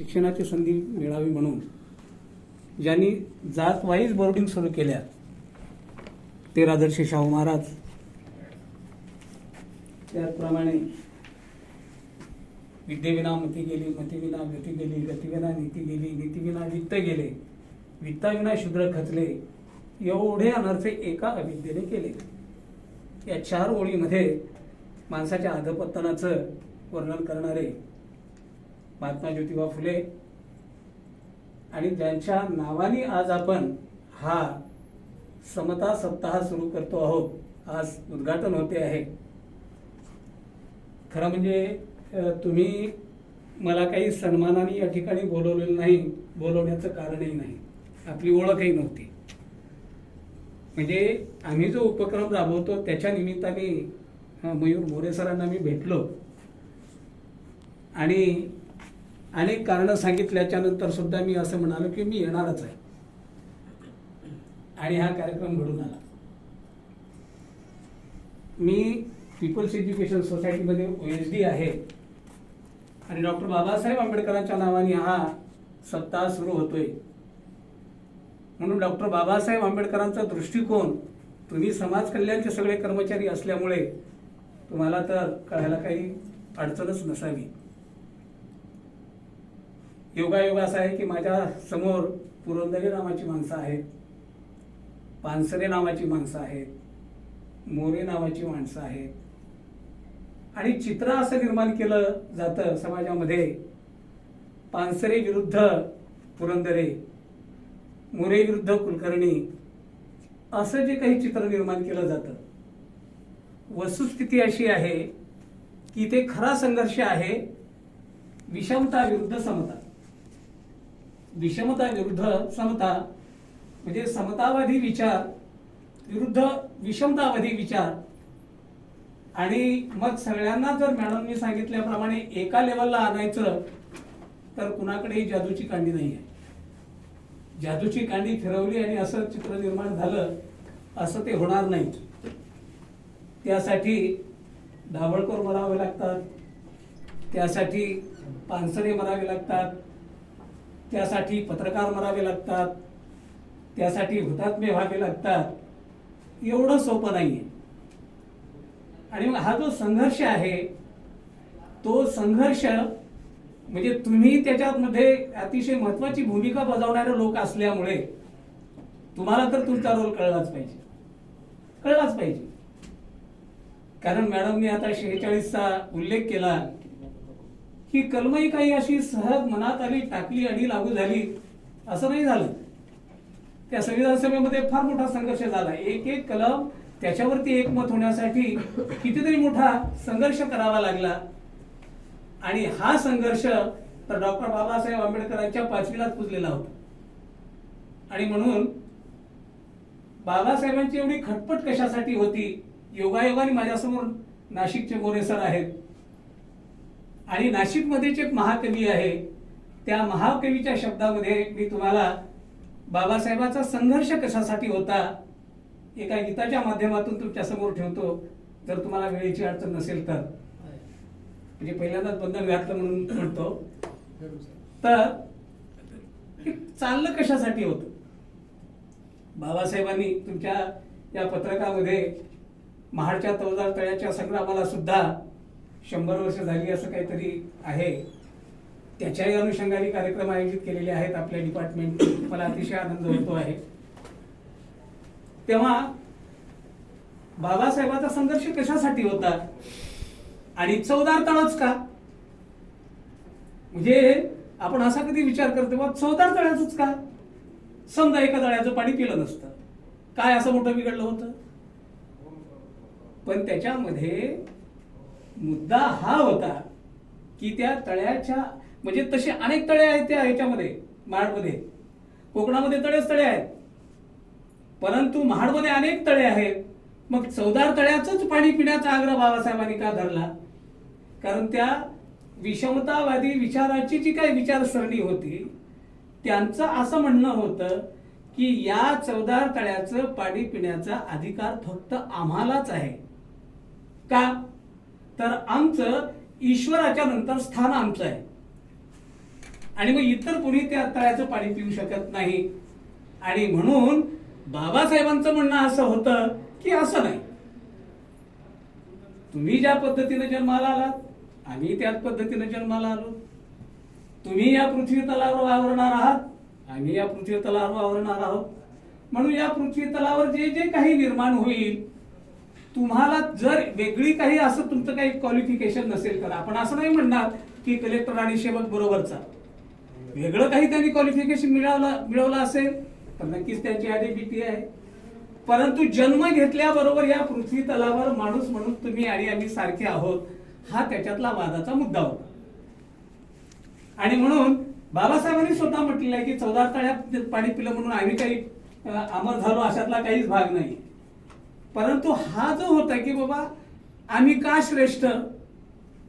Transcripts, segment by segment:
शिक्षणाची संधी मिळावी म्हणून ज्यांनी जात वाईज बोर्डिंग सुरू केल्या ते राजर्षी शाहू महाराज, त्याचप्रमाणे विद्येविना मती गेली, मतीविना गती गेली, गतीविना नीती गेली, नीतीविना वित्त गेले, वित्ताविना शूद्र खचले, एवढे अनर्थ एका अविद्येने केले. या 4 ओळीमध्ये माणसाच्या अधपतनाचं वर्णन करणारे महात्मा ज्योतिबा फुले आणि ज्यांच्या नावाने आज आपण हा समता सप्ताह सुरू करतो आहोत, आज उद्घाटन होते आहे. खरं म्हणजे तुम्ही मला काही सन्मानाने या ठिकाणी बोलवलेलं नाही, बोलवण्याचं कारणही नाही, आपली ओळखही नव्हती. म्हणजे आम्ही जो उपक्रम राबवतो त्याच्या निमित्ताने मयूर मोरे सरांना मी भेटलो आणि अनेक कारणं सांगितल्याच्या नंतर सुद्धा मी असं म्हणालो की मी येणारच आहे आणि हा कार्यक्रम घडून आला. मी पीपल्स एज्युकेशन सोसायटीमध्ये OSD आहे आणि डॉक्टर बाबासाहेब आंबेडकरांच्या नावाने हा सप्ताह सुरू होतोय. म्हणून डॉक्टर बाबासाहेब आंबेडकरांचा दृष्टिकोन, तुम्ही समाज कल्याणचे सगळे कर्मचारी असल्यामुळे तुम्हाला तर कळायला काही अडचणच नसावी. योगायोग असा आहे की माझ्या समोर पुरंदरे नावाची माणसं आहेत, पानसरे नावाची माणसं आहेत, मोरे नावाची माणसं आहेत आणि चित्र असं निर्माण केलं जातं समाजामध्ये, पानसरे विरुद्ध पुरंदरे, मोरे विरुद्ध कुलकर्णी, असं जे काही चित्र निर्माण केलं जातं. वस्तुस्थिती अशी आहे की ते खरा संघर्ष आहे विषमता विरुद्ध समता. विषमता विरुद्ध समता म्हणजे समतावादी विचार विरुद्ध विषमतावादी विचार. आणि मग सगळ्यांना जर मॅडमनी सांगितल्याप्रमाणे एका लेवलला आणायचं तर कुणाकडेही जादूची कांडी नाही आहे. जादूची कांडी फिरवली आणि असं चित्र निर्माण झालं असं ते होणार नाही. त्यासाठी दाभोळकर मरावे लागतात, त्यासाठी पानसरे मरावे लागतात, त्यासाठी पत्रकार मरावे लागतात, त्यासाठी हुतात्मे व्हावे लागतात. एवढं सोपं नाहीये. आणि हा जो संघर्ष आहे तो संघर्ष म्हणजे तुम्ही त्याच्यामध्ये अतिशय महत्वाची भूमिका बजावणारे लोक असल्यामुळे तुम्हाला तर तुमचा रोल कळलाच पाहिजे. कारण मॅडमने आता 46चा उल्लेख केला की कलमही काही अशी सहज मनात आली, टाकली आणि लागू झाली असं नाही झालं. त्या संविधान सभेमध्ये फार मोठा संघर्ष झाला. एक कलम त्याच्यावरती एकमत होण्यासाठी कितीतरी मोठा संघर्ष करावा लागला. आणि हा संघर्ष तर डॉक्टर बाबासाहेब आंबेडकरांच्या 5वीलाच पुजलेला होता. आणि म्हणून बाबासाहेबांची एवढी खटपट कशासाठी होती. योगायोगाने माझ्यासमोर नाशिकचे मोरे सर आहेत आणि नाशिकमध्येच एक महाकवी आहे. त्या महाकवीच्या शब्दामध्ये मी तुम्हाला बाबासाहेबांचा संघर्ष कशासाठी होता एका गीताच्या माध्यमातून तुमच्या समोर ठेवतो, जर तुम्हाला वेळेची अडचण नसेल तर. म्हणजे पहिल्यांदाच बंधन घातलं म्हणून म्हणतो. तर चाललं कशासाठी होतं. बाबासाहेबांनी तुमच्या या पत्रकामध्ये महाडच्या तवदार तळ्याच्या संग्रामाला सुद्धा 100 वर्ष झाली असं काहीतरी आहे, त्याच्याही अनुषंगाने कार्यक्रम आयोजित केलेले आहेत आपल्या डिपार्टमेंट. मला अतिशय आनंद होतो आहे. तेव्हा बाबासाहेबांचा संघर्ष कशासाठी होता आणि चवदार तळच का. म्हणजे आपण असा कधी विचार करतो बा चवदार तळ्याचंच का. समजा एका तळ्याचं पाणी पिलं नसतं काय असं मोठं बिघडलं होतं. पण त्याच्यामध्ये मुद्दा हा होता की त्या तळ्याच्या म्हणजे तसे अनेक तळे आहेत त्या ह्याच्यामध्ये महाडमध्ये, कोकणामध्ये तळे आहेत, परंतु महाडमध्ये अनेक तळे आहेत. मग चवदार तळ्याचंच पाणी पिण्याचा आग्रह बाबासाहेबांनी का धरला. कारण त्या विषमतावादी विचाराची जी काही विचारसरणी होती त्यांचं असं म्हणणं होतं की या चवदार तळ्याचं पाणी पिण्याचा अधिकार फक्त आम्हालाच आहे. का तर आमचं ईश्वराच्या नंतर स्थान आमचं आहे. आणि मग इतर कोणी त्या तळ्याचं पाणी पिऊ शकत नाही. आणि म्हणून बाबासाहेबांचं म्हणणं असं होतं की असं नाही, तुम्ही ज्या पद्धतीने जन्माला आलात आम्ही त्याच पद्धतीने जन्माला आलो. तुम्ही या पृथ्वी तलावर वावरणार आहात, आम्ही या पृथ्वी तलावर वावरणार आहोत. म्हणून या पृथ्वी तलावर जे जे काही निर्माण होईल, तुम्हाला जर वेगळी काही असं तुमचं काही क्वालिफिकेशन नसेल तर आपण असं नाही म्हणणार की कलेक्टर आणि सेवक बरोबरचा, वेगळं काही त्यांनी क्वालिफिकेशन मिळवलं असेल तर नक्कीच त्यांची आयडेंटिटी आहे. परंतु जन्म घेतल्याबरोबर या पृथ्वी तलावर माणूस म्हणून तुम्ही आणि आम्ही सारखे आहोत, हा त्याच्यातला वादाचा मुद्दा होता. आणि म्हणून बाबासाहेबांनी स्वतः म्हटलेलं आहे की 14 तळ्यात पाणी पिलं म्हणून आम्ही काही अमर झालो अशातला काहीच भाग नाही. परंतु हा जो होता की बाबा आम्ही का श्रेष्ठ,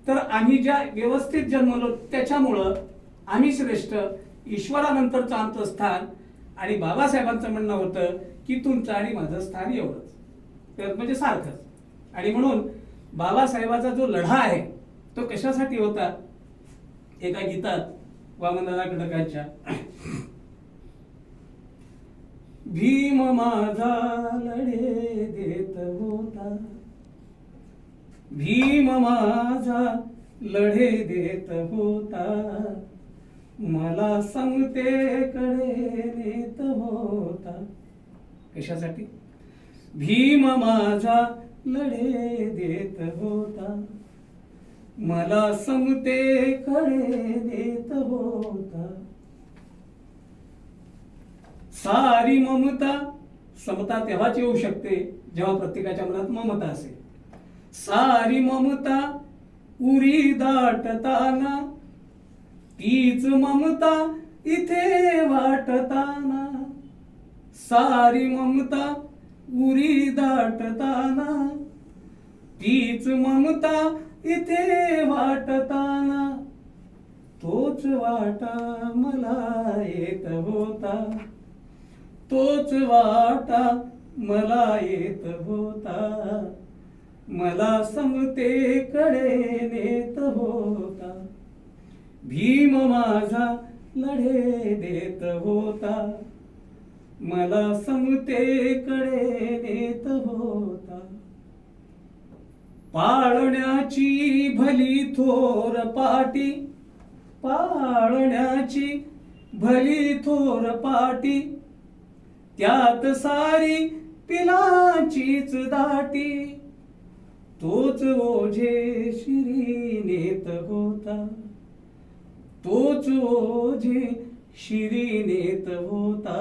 तर आम्ही ज्या व्यवस्थित जन्मलो त्याच्यामुळं आम्ही श्रेष्ठ, ईश्वरानंतरचं आमचं स्थान. आणि बाबासाहेबांचं म्हणणं होतं की तुमचं आणि माझं स्थान एवढंच, तर म्हणजे सारखंच. आणि म्हणून बाबासाहेबाचा जो लढा आहे तो कशासाठी होता, एका गीतात वामनदादा खडकांच्या, भीम माझा लढे देत होता, भीम माझा लढे देत होता, मला समतेकडे नेत होता. कशासाठी, भीम माझा लढे देत होता, मला समतेकडे नेत होता. सारी ममता, समता तेव्हाच येऊ शकते जेव्हा प्रत्येकाच्या मनात ममता असेल. सारी ममता उरी दाटताना, तीच ममता इथे वाटताना, सारी ममता उरी दाटताना, तीच ममता इथे वाटताना, तोच वाटा मला येत होता, तोच वाटा मला येत होता, मला समतेकडे नेत होता. भीम माझा लढे देत होता, मला समतेकडे नेत होता. पाळण्याची भली थोर पाटी, पाळण्याची भली थोर पाटी, त्यात सारी पिलाचीच दाटी, तोच ओझे शिरी नेत होता, तोच ओझे शिरी नेत होता,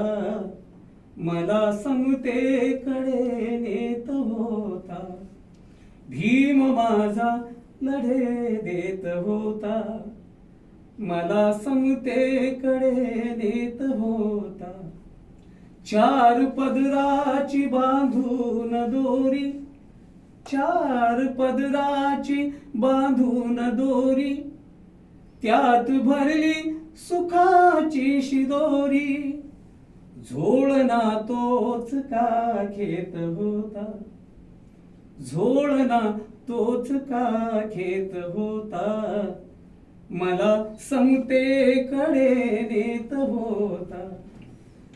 मला समतेकडे नेत होता. भीम माझा लढे देत होता, मला समतेकडे नेत होता. चार पदराची बांधून दोरी, चार पदराची बांधून दोरी, त्यात भरली सुखाची शिदोरी, झोळना तोच का घेत होता, झोळना तोच का घेत होता, मला समतेकडे नेत होता.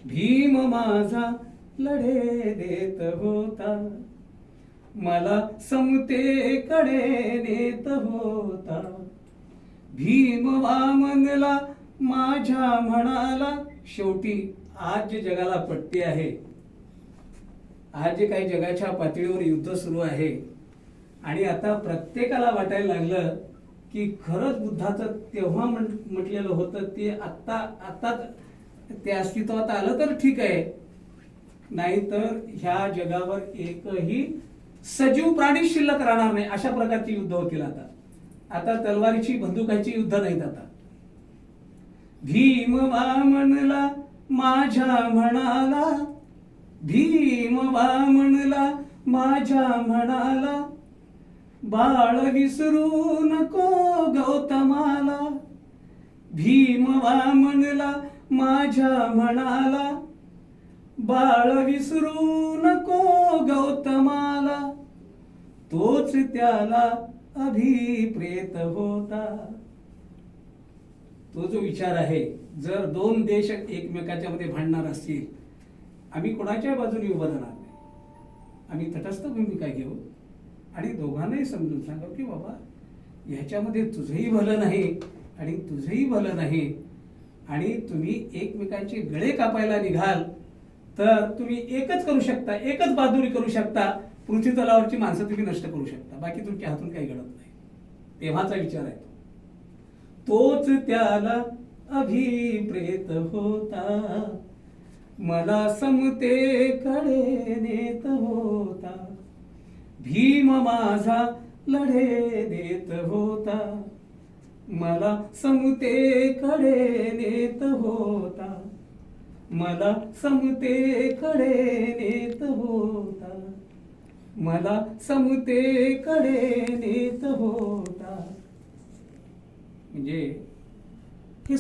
भीम माझा लढे देत होता, मला समतेकडे नेत होता. भीम वामनला माझ्या म्हणाला, शेवटी आज जे जगाला पट्टी आहे, आज जे काही जगाच्या पातळीवर युद्ध सुरू आहे, आणि आता प्रत्येकाला वाटायला लागलं की खरंच बुद्धाचं तेव्हा म्हटलेलं होतं ते आता ते अस्तित्वात आलं तर ठीक आहे, नाहीतर ह्या जगावर एकही सजीव प्राणी शिल्लक राहणार नाही, अशा प्रकारची युद्ध होतील. आता तलवारीची बंदुकाची युद्ध नाहीत आता. भीम वामनला माझ्या म्हणाला, भीम वामनला माझ्या म्हणाला, बाळ विसरू नको गौतमाला. भीम वामनला माझ्या म्हणाला, बाळ विसरू नको गौतमाला, तोच त्याला अभिप्रेत होता, तो जो विचार आहे, जर दोन देश एकमेकाच्या मध्ये भांडणार असतील, आम्ही कोणाच्या बाजूने उभं राहणार नाही. आम्ही तटस्थ भूमिका घेऊ आणि दोघांनाही समजून सांगू की बाबा ह्याच्यामध्ये तुझंही भलं नाही आणि तुझंही भलं नाही, आणि तुम्ही एकमेकांचे गळे कापायला निघाल तर तुम्ही एकच करू शकता, एकच बहादुरी करू शकता, पृथ्वी तलावरची माणसं तुम्ही नष्ट करू शकता, बाकी तुमच्या हातून काही घडत नाही. तेव्हाचा विचार आहे तोच त्याला अभिप्रेत होता, मला समतेकडे नेत होता, भीम माझा लढे देत होता, मला समतेकडे नेत होता, मला समतेकडे नेत होता, मला समतेकडे नेत होता. म्हणजे हे